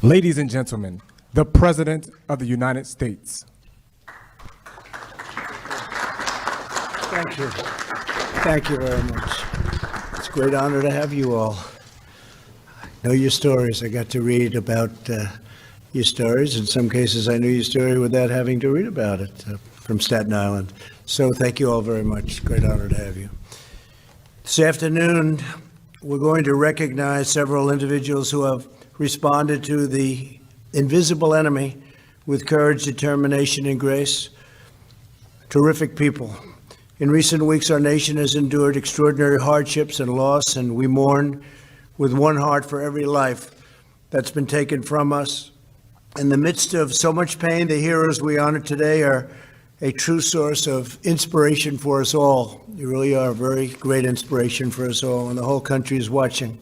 Ladies and gentlemen, the President of the United States. Thank you. Thank you very much. It's a great honor to have you all. I know your stories. I got to read about your stories. In some cases, I knew your story without having to read about it from Staten Island. So thank you all very much. Great honor to have you. This afternoon, we're going to recognize several individuals who have responded to the invisible enemy with courage, determination, and grace. Terrific people. In recent weeks, our nation has endured extraordinary hardships and loss, and we mourn with one heart for every life that's been taken from us. In the midst of so much pain, the heroes we honor today are a true source of inspiration for us all. You really are a very great inspiration for us all, and the whole country is watching.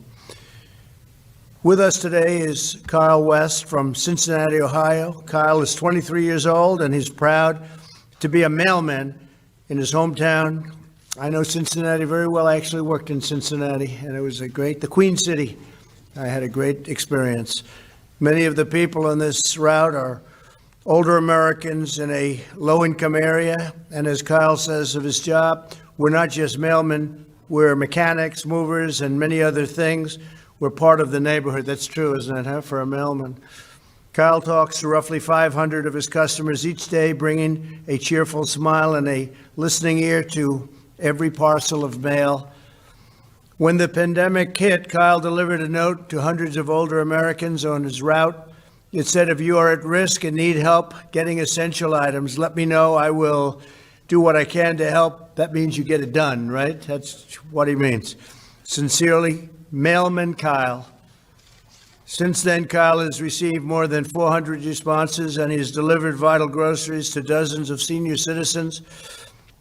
With us today is Kyle West from Cincinnati, Ohio. Kyle is 23 years old, and he's proud to be a mailman in his hometown. I know Cincinnati very well. I actually worked in Cincinnati, and it was the Queen City. I had a great experience. Many of the people on this route are older Americans in a low-income area, and as Kyle says of his job, we're not just mailmen, we're mechanics, movers, and many other things. We're part of the neighborhood. That's true, isn't it, huh, for a mailman? Kyle talks to roughly 500 of his customers each day, bringing a cheerful smile and a listening ear to every parcel of mail. When the pandemic hit, Kyle delivered a note to hundreds of older Americans on his route. It said, if you are at risk and need help getting essential items, let me know. I will do what I can to help. That means you get it done, right? That's what he means. Sincerely, Mailman Kyle. Since then, Kyle has received more than 400 responses, and he has delivered vital groceries to dozens of senior citizens.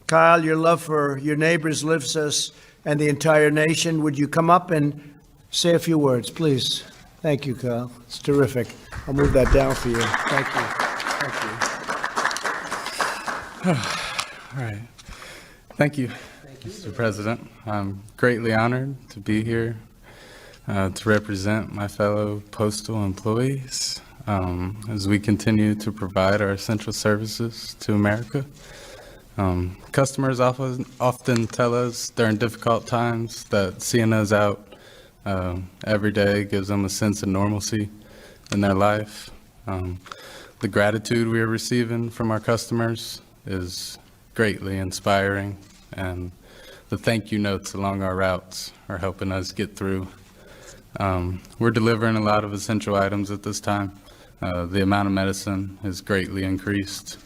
Kyle, your love for your neighbors lifts us and the entire nation. Would you come up and say a few words, please? Thank you, Kyle. It's terrific. I'll move that down for you. Thank you. All right. Thank you, Mr. President. I'm greatly honored to be here to represent my fellow postal employees as we continue to provide our essential services to America. Customers often tell us during difficult times that seeing us out every day gives them a sense of normalcy in their life. The gratitude we are receiving from our customers is greatly inspiring, and the thank you notes along our routes are helping us get through. We're delivering a lot of essential items at this time. The amount of medicine has greatly increased.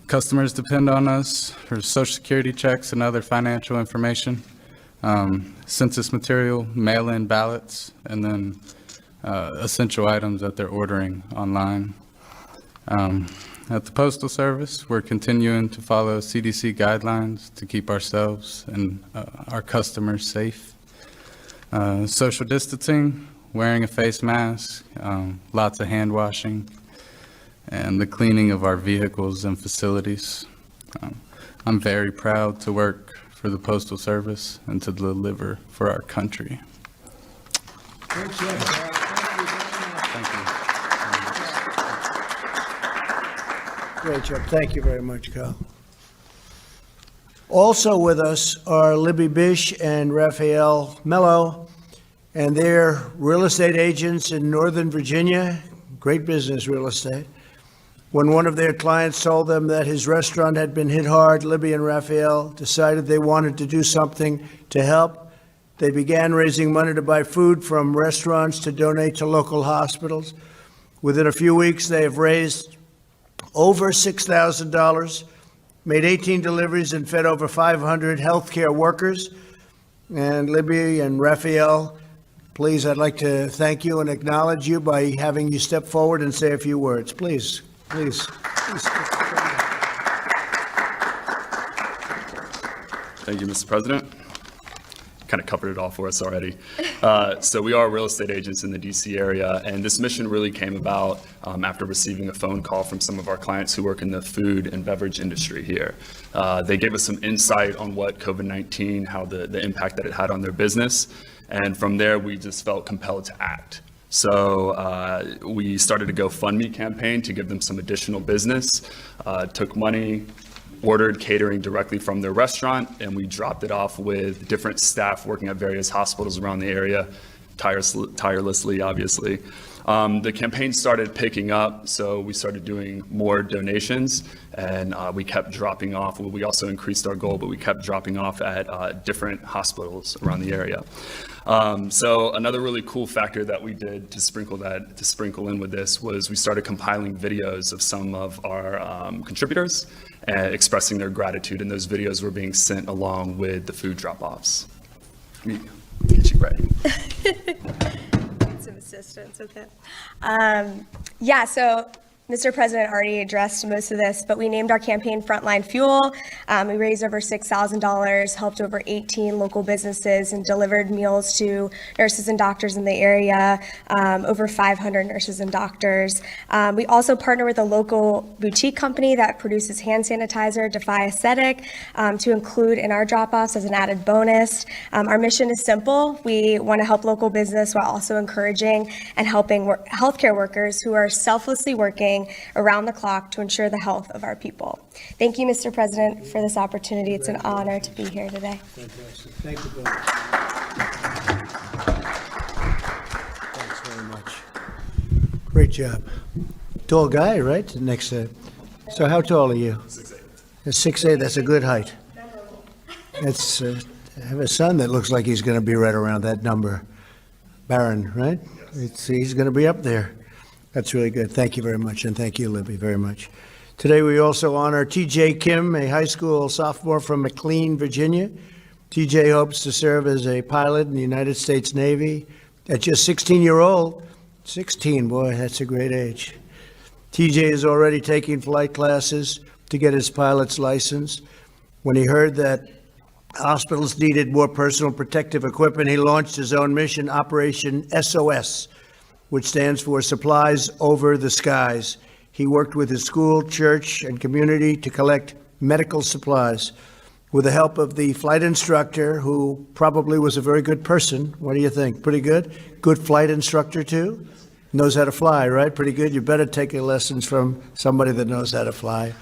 Customers depend on us for Social Security checks and other financial information, census material, mail-in ballots, and then essential items that they're ordering online. At the Postal Service, we're continuing to follow CDC guidelines to keep ourselves and our customers safe. Social distancing, wearing a face mask, lots of hand washing, and the cleaning of our vehicles and facilities. I'm very proud to work for the Postal Service and to deliver for our country. Thank you. Thank you. Great job. Thank you very much, Kyle. Also with us are Libby Bish and Raphael Mello, and they're real estate agents in Northern Virginia, great business real estate. When one of their clients told them that his restaurant had been hit hard, Libby and Raphael decided they wanted to do something to help. They began raising money to buy food from restaurants to donate to local hospitals. Within a few weeks, they have raised over $6,000, made 18 deliveries, and fed over 500 healthcare workers. And Libby and Raphael, please, I'd like to thank you and acknowledge you by having you step forward and say a few words. Please, please. Thank you, Mr. President. Kind of covered it all for us already. So we are real estate agents in the DC area, and this mission really came about after receiving a phone call from some of our clients who work in the food and beverage industry here. They gave us some insight on what COVID-19, how the impact that it had on their business, and from there we just felt compelled to act. So we started a GoFundMe campaign to give them some additional business, took money, ordered catering directly from their restaurant, and we dropped it off with different staff working at various hospitals around the area, tirelessly, obviously. The campaign started picking up, so we started doing more donations, and we kept dropping off. We also increased our goal, but we kept dropping off at different hospitals around the area. So another really cool factor that we did to sprinkle in with this was we started compiling videos of some of our contributors and expressing their gratitude, and those videos were being sent along with the food drop-offs. Let me get you ready. Some assistance, okay. Yeah, so Mr. President already addressed most of this, but we named our campaign Frontline Fuel. We raised over $6,000, helped over 18 local businesses, and delivered meals to nurses and doctors in the area, over 500 nurses and doctors. We also partner with a local boutique company that produces hand sanitizer, Defy Aesthetic, to include in our drop-offs as an added bonus. Our mission is simple. We want to help local business while also encouraging and helping healthcare workers who are selflessly working around the clock to ensure the health of our people. Thank you, Mr. President, for this opportunity. It's an honor to be here today. Fantastic. Thank you, Bill. Thanks very much. Great job. Tall guy, right? Next to. So how tall are you? 6'8". 6'8", that's a good height. That's, I have a son that looks like he's going to be right around that number. Barron, right? He's going to be up there. That's really good. Thank you very much, and thank you, Libby, very much. Today, we also honor T.J. Kim, a high school sophomore from McLean, Virginia. T.J. hopes to serve as a pilot in the United States Navy. At just 16-year-old, 16, boy, that's a great age. T.J. is already taking flight classes to get his pilot's license. When he heard that hospitals needed more personal protective equipment, he launched his own mission, Operation SOS, which stands for Supplies Over the Skies. He worked with his school, church, and community to collect medical supplies. With the help of the flight instructor, who probably was a very good person, what do you think? Pretty good? Good flight instructor, too? Knows how to fly, right? Pretty good. You better take your lessons from somebody that knows how to fly.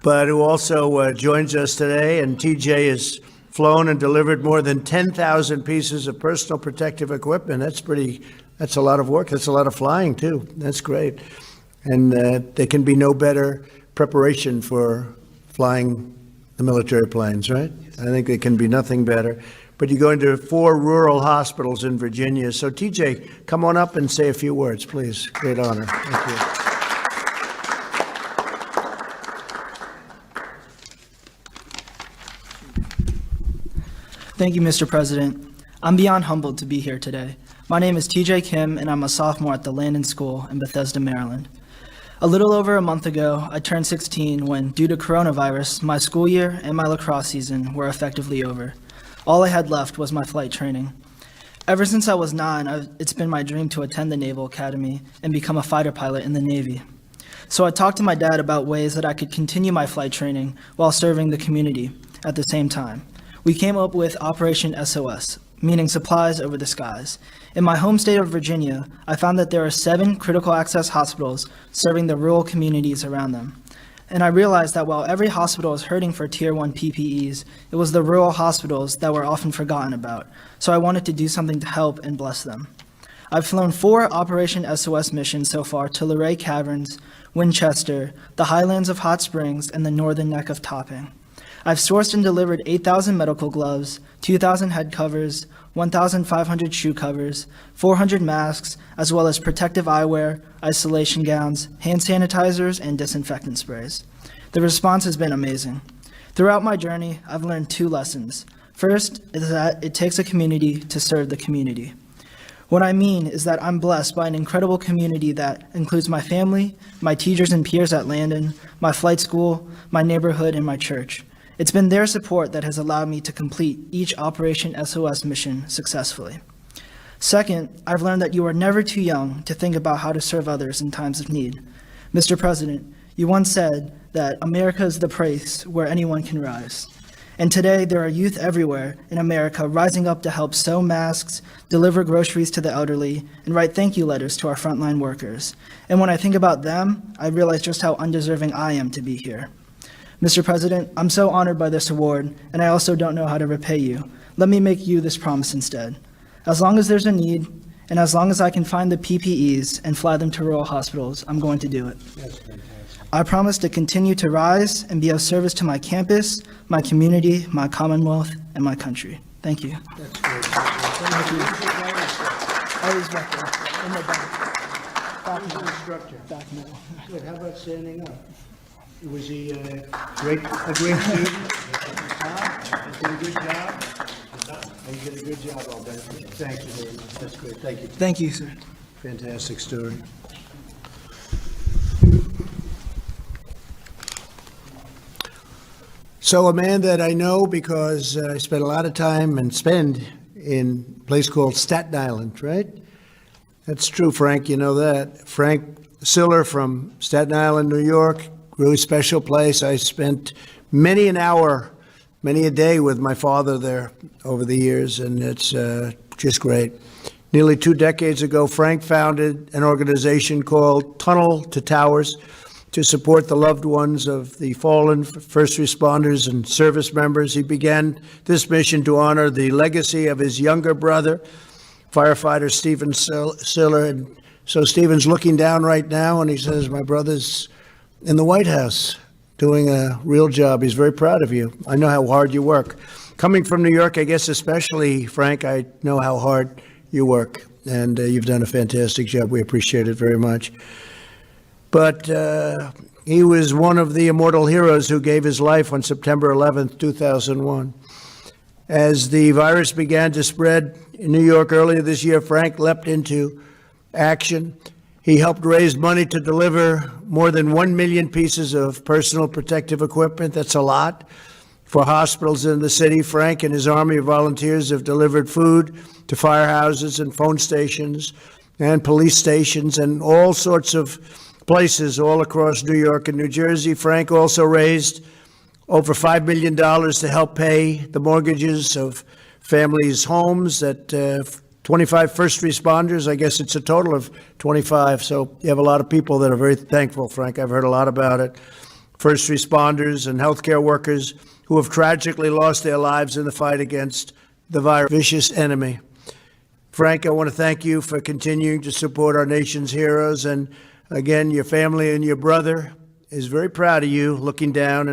But who also joins us today, and TJ has flown and delivered more than 10,000 pieces of personal protective equipment. That's a lot of work. That's a lot of flying, too. That's great. And there can be no better preparation for flying the military planes, right? I think there can be nothing better. But you go into 4 rural hospitals in Virginia. So, TJ, come on up and say a few words, please. Great honor. Thank you. Thank you, Mr. President. I'm beyond humbled to be here today. My name is TJ Kim, and I'm a sophomore at the Landon School in Bethesda, Maryland. A little over a month ago, I turned 16 when, due to coronavirus, my school year and my lacrosse season were effectively over. All I had left was my flight training. Ever since I was 9, it's been my dream to attend the Naval Academy and become a fighter pilot in the Navy. So I talked to my dad about ways that I could continue my flight training while serving the community at the same time. We came up with Operation SOS, meaning Supplies Over the Skies. In my home state of Virginia, I found that there are 7 critical access hospitals serving the rural communities around them. And I realized that while every hospital is hurting for Tier 1 PPEs, it was the rural hospitals that were often forgotten about. So I wanted to do something to help and bless them. I've flown 4 Operation SOS missions so far to Luray Caverns, Winchester, the Highlands of Hot Springs, and the northern neck of Topping. I've sourced and delivered 8,000 medical gloves, 2,000 head covers, 1,500 shoe covers, 400 masks, as well as protective eyewear, isolation gowns, hand sanitizers, and disinfectant sprays. The response has been amazing. Throughout my journey, I've learned 2 lessons. First is that it takes a community to serve the community. What I mean is that I'm blessed by an incredible community that includes my family, my teachers and peers at Landon, my flight school, my neighborhood, and my church. It's been their support that has allowed me to complete each Operation SOS mission successfully. Second, I've learned that you are never too young to think about how to serve others in times of need. Mr. President, you once said that America is the place where anyone can rise. And today, there are youth everywhere in America rising up to help sew masks, deliver groceries to the elderly, and write thank you letters to our frontline workers. And when I think about them, I realize just how undeserving I am to be here. Mr. President, I'm so honored by this award, and I also don't know how to repay you. Let me make you this promise instead. As long as there's a need, and as long as I can find the PPEs and fly them to rural hospitals, I'm going to do it. I promise to continue to rise and be of service to my campus, my community, my Commonwealth, and my country. Thank you. That's great. Thank you. Always back there, in the back. Back Instructor. Back middle. Good, how about standing up? Was he a great student? Did a good job? And you did a good job, all that. Thank you very much. That's great. Thank you. Thank you, sir. Fantastic story. So a man that I know because I spent a lot of time and spend in a place called Staten Island, right? That's true, Frank, you know that. Frank Siller from Staten Island, New York, really special place. I spent many an hour, many a day with my father there over the years, and it's just great. Nearly 2 decades ago, Frank founded an organization called Tunnel to Towers to support the loved ones of the fallen first responders and service members. He began this mission to honor the legacy of his younger brother, firefighter Stephen Siller. And so Stephen's looking down right now, and he says, my brother's in the White House doing a real job. He's very proud of you. I know how hard you work. Coming from New York, I guess especially, Frank, I know how hard you work, and you've done a fantastic job. We appreciate it very much. But he was one of the immortal heroes who gave his life on September 11th, 2001. As the virus began to spread in New York earlier this year, Frank leapt into action. He helped raise money to deliver more than 1 million pieces of personal protective equipment. That's a lot. For hospitals in the city, Frank and his army of volunteers have delivered food to firehouses and phone stations and police stations and all sorts of places all across New York and New Jersey. Frank also raised over $5 million to help pay the mortgages of families' homes at 25 first responders. I guess it's a total of 25. So you have a lot of people that are very thankful, Frank. I've heard a lot about it. First responders and healthcare workers who have tragically lost their lives in the fight against the virus, vicious enemy. Frank, I want to thank you for continuing to support our nation's heroes. And again, your family and your brother is very proud of you, looking down.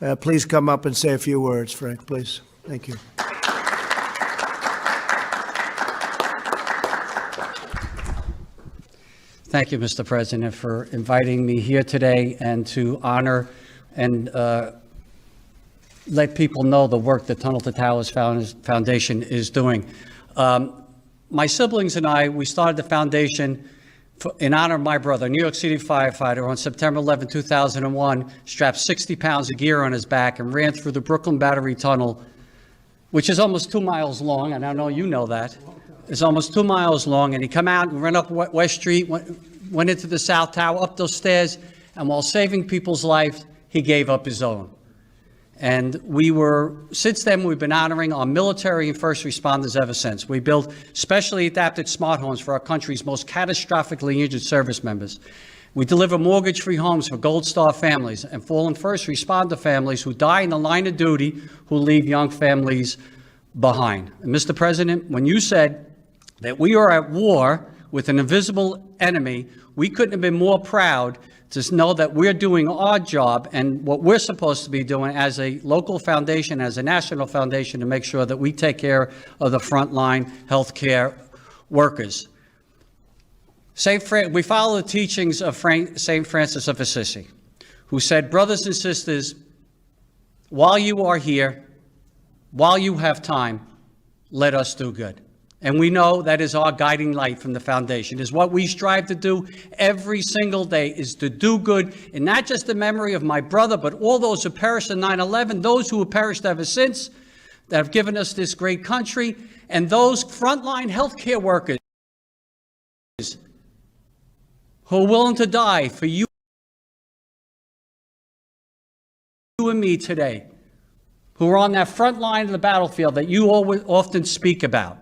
And please come up and say a few words, Frank, please. Thank you. Thank you, Mr. President, for inviting me here today and to honor and let people know the work the Tunnel to Towers Foundation is doing. My siblings and I, we started the foundation in honor of my brother, a New York City firefighter, on September 11, 2001, strapped 60 pounds of gear on his back and ran through the Brooklyn Battery Tunnel, which is almost 2 miles long, and I know you know that. It's almost 2 miles long, and he come out and ran up West Street, went into the South Tower, up those stairs, and while saving people's lives, he gave up his own. And since then, we've been honoring our military and first responders ever since. We built specially adapted smart homes for our country's most catastrophically injured service members. We deliver mortgage-free homes for Gold Star families and fallen first responder families who die in the line of duty, who leave young families behind. And Mr. President, when you said that we are at war with an invisible enemy, we couldn't have been more proud to know that we're doing our job and what we're supposed to be doing as a local foundation, as a national foundation, to make sure that we take care of the frontline healthcare workers. We follow the teachings of St. Francis of Assisi, who said, brothers and sisters, while you are here, while you have time, let us do good. And we know that is our guiding light from the foundation, is what we strive to do every single day, is to do good, and not just the memory of my brother, but all those who perished in 9/11, those who have perished ever since, that have given us this great country, and those frontline healthcare workers who are willing to die for you and me today. who are on that front line of the battlefield that you always often speak about.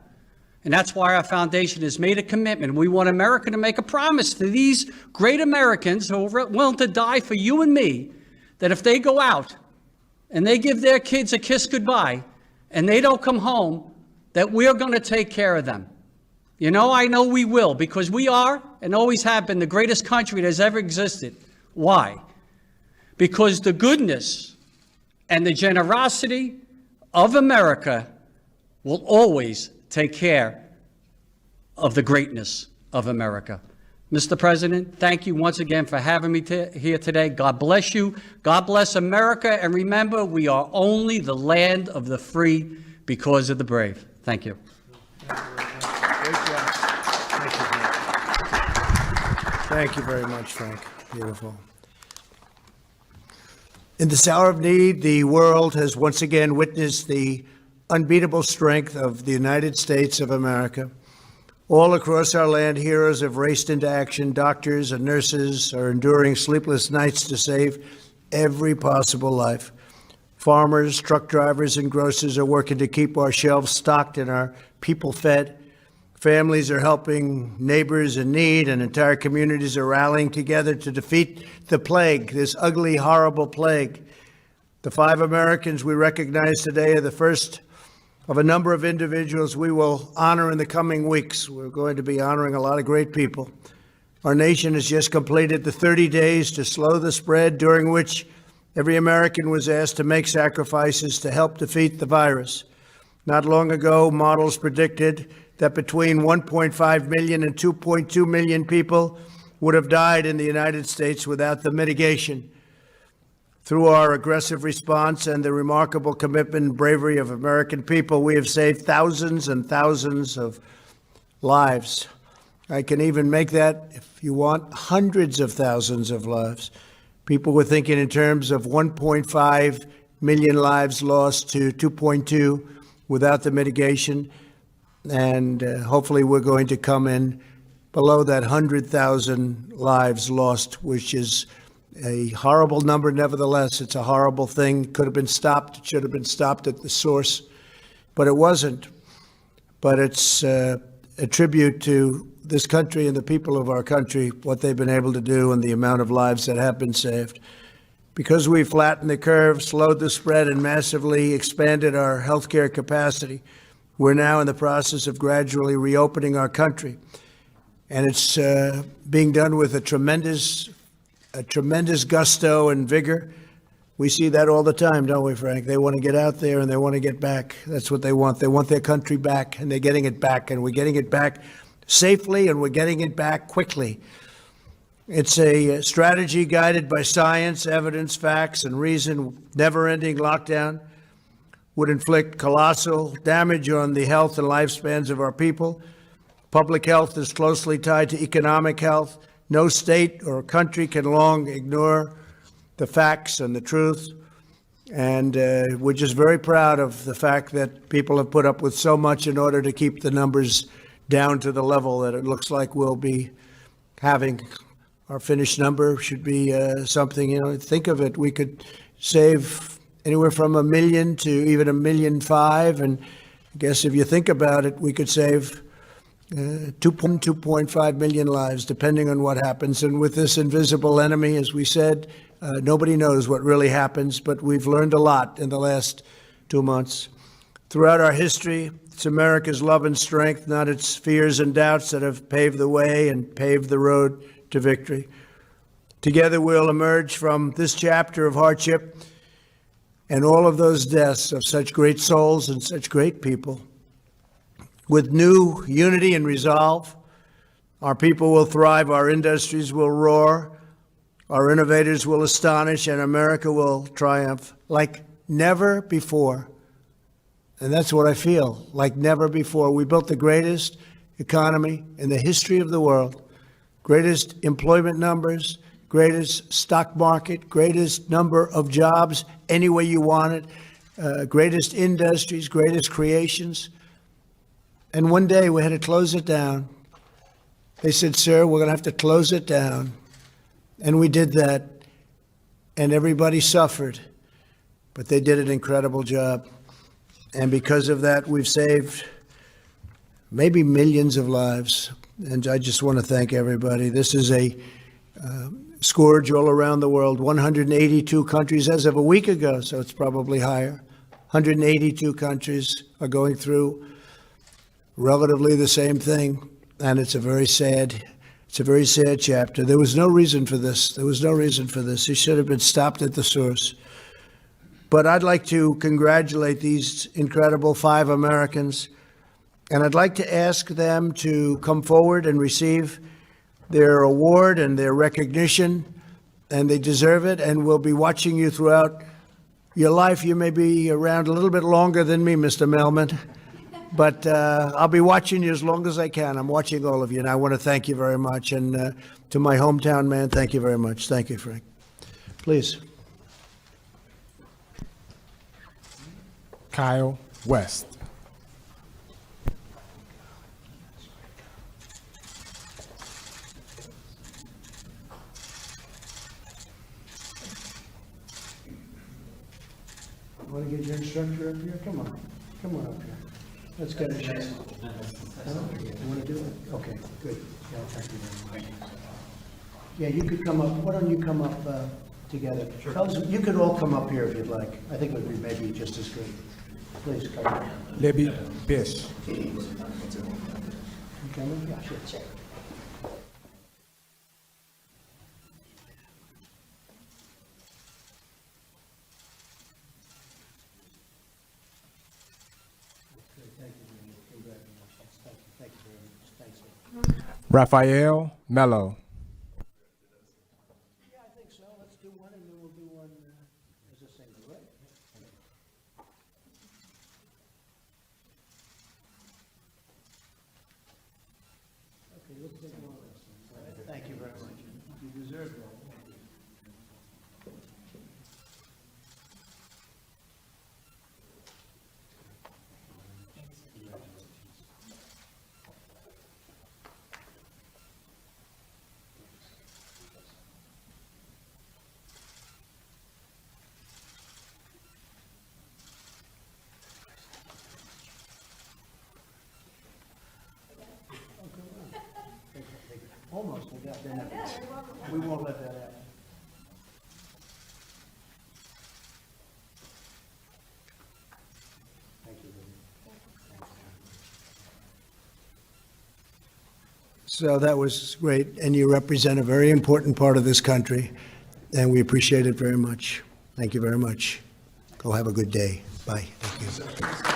And that's why our foundation has made a commitment. We want America to make a promise to these great Americans who are willing to die for you and me, that if they go out and they give their kids a kiss goodbye and they don't come home, that we're going to take care of them. You know, I know we will, because we are and always have been the greatest country that has ever existed. Why? Because the goodness and the generosity of America will always take care of the greatness of America. Mr. President, thank you once again for having me here today. God bless you. God bless America. And remember, we are only the land of the free because of the brave. Thank you. Great job. Thank you, Frank. Thank you very much, Frank. Beautiful. In this hour of need, the world has once again witnessed the unbeatable strength of the United States of America. All across our land, heroes have raced into action. Doctors and nurses are enduring sleepless nights to save every possible life. Farmers, truck drivers, and grocers are working to keep our shelves stocked and our people fed. Families are helping neighbors in need, and entire communities are rallying together to defeat the plague, this ugly, horrible plague. The 5 Americans we recognize today are the first of a number of individuals we will honor in the coming weeks. We're going to be honoring a lot of great people. Our nation has just completed the 30 days to slow the spread, during which every American was asked to make sacrifices to help defeat the virus. Not long ago, models predicted that between 1.5 million and 2.2 million people would have died in the United States without the mitigation. Through our aggressive response and the remarkable commitment and bravery of American people, we have saved thousands and thousands of lives. I can even make that, if you want, hundreds of thousands of lives. People were thinking in terms of 1.5 million lives lost to 2.2 without the mitigation. And hopefully we're going to come in below that 100,000 lives lost, which is a horrible number. Nevertheless, it's a horrible thing. It could have been stopped. It should have been stopped at the source, but it wasn't. But it's a tribute to this country and the people of our country, what they've been able to do and the amount of lives that have been saved. Because we flattened the curve, slowed the spread, and massively expanded our healthcare capacity, we're now in the process of gradually reopening our country. And it's being done with a tremendous gusto and vigor. We see that all the time, don't we, Frank? They want to get out there and they want to get back. That's what they want. They want their country back, and they're getting it back, and we're getting it back safely, and we're getting it back quickly. It's a strategy guided by science, evidence, facts, and reason. Never-ending lockdown would inflict colossal damage on the health and lifespans of our people. Public health is closely tied to economic health. No state or country can long ignore the facts and the truth. And we're just very proud of the fact that people have put up with so much in order to keep the numbers down to the level that it looks like we'll be having. Our finished number should be something, think of it, we could save anywhere from 1 million to even 1.5 million. And I guess if you think about it, we could save 2.5 million lives, depending on what happens. And with this invisible enemy, as we said, nobody knows what really happens, but we've learned a lot in the last 2 months. Throughout our history, it's America's love and strength, not its fears and doubts, that have paved the way and paved the road to victory. Together we'll emerge from this chapter of hardship and all of those deaths of such great souls and such great people with new unity and resolve. Our people will thrive, our industries will roar, our innovators will astonish, and America will triumph like never before. And that's what I feel, like never before. We built the greatest economy in the history of the world, greatest employment numbers, greatest stock market, greatest number of jobs any way you want it, greatest industries, greatest creations. And one day we had to close it down. They said, sir, we're going to have to close it down. And we did that, and everybody suffered. but they did an incredible job. And because of that, we've saved maybe millions of lives. And I just want to thank everybody. This is a scourge all around the world, 182 countries as of a week ago, so it's probably higher. 182 countries are going through relatively the same thing, and it's a very sad chapter. There was no reason for this. There was no reason for this. It should have been stopped at the source. But I'd like to congratulate these incredible 5 Americans, and I'd like to ask them to come forward and receive their award and their recognition, and they deserve it, and we'll be watching you throughout your life. You may be around a little bit longer than me, Mr. Melman, but I'll be watching you as long as I can. I'm watching all of you, and I want to thank you very much. And to my hometown man, thank you very much. Thank you, Frank. Please. Kyle West. Want to get your instructor up here? Come on up here. Let's get a chance. You want to do it? Okay, good. Yeah, thank you very much. Yeah, you could come up, why don't you come up together? Sure. You could all come up here if you'd like. I think it would be maybe just as good. Please come up. Libby Bish. You coming? Yeah, sure. Raphael Mello. Yeah, I think so. Let's do one, and then we'll do one as a single, right? Okay, let's take one of those things, all right? Thank you very much. You deserve it. Almost, we got that. We won't let that happen. Thank you. So that was great, and you represent a very important part of this country, and we appreciate it very much. Thank you very much. Go have a good day. Bye. Thank you.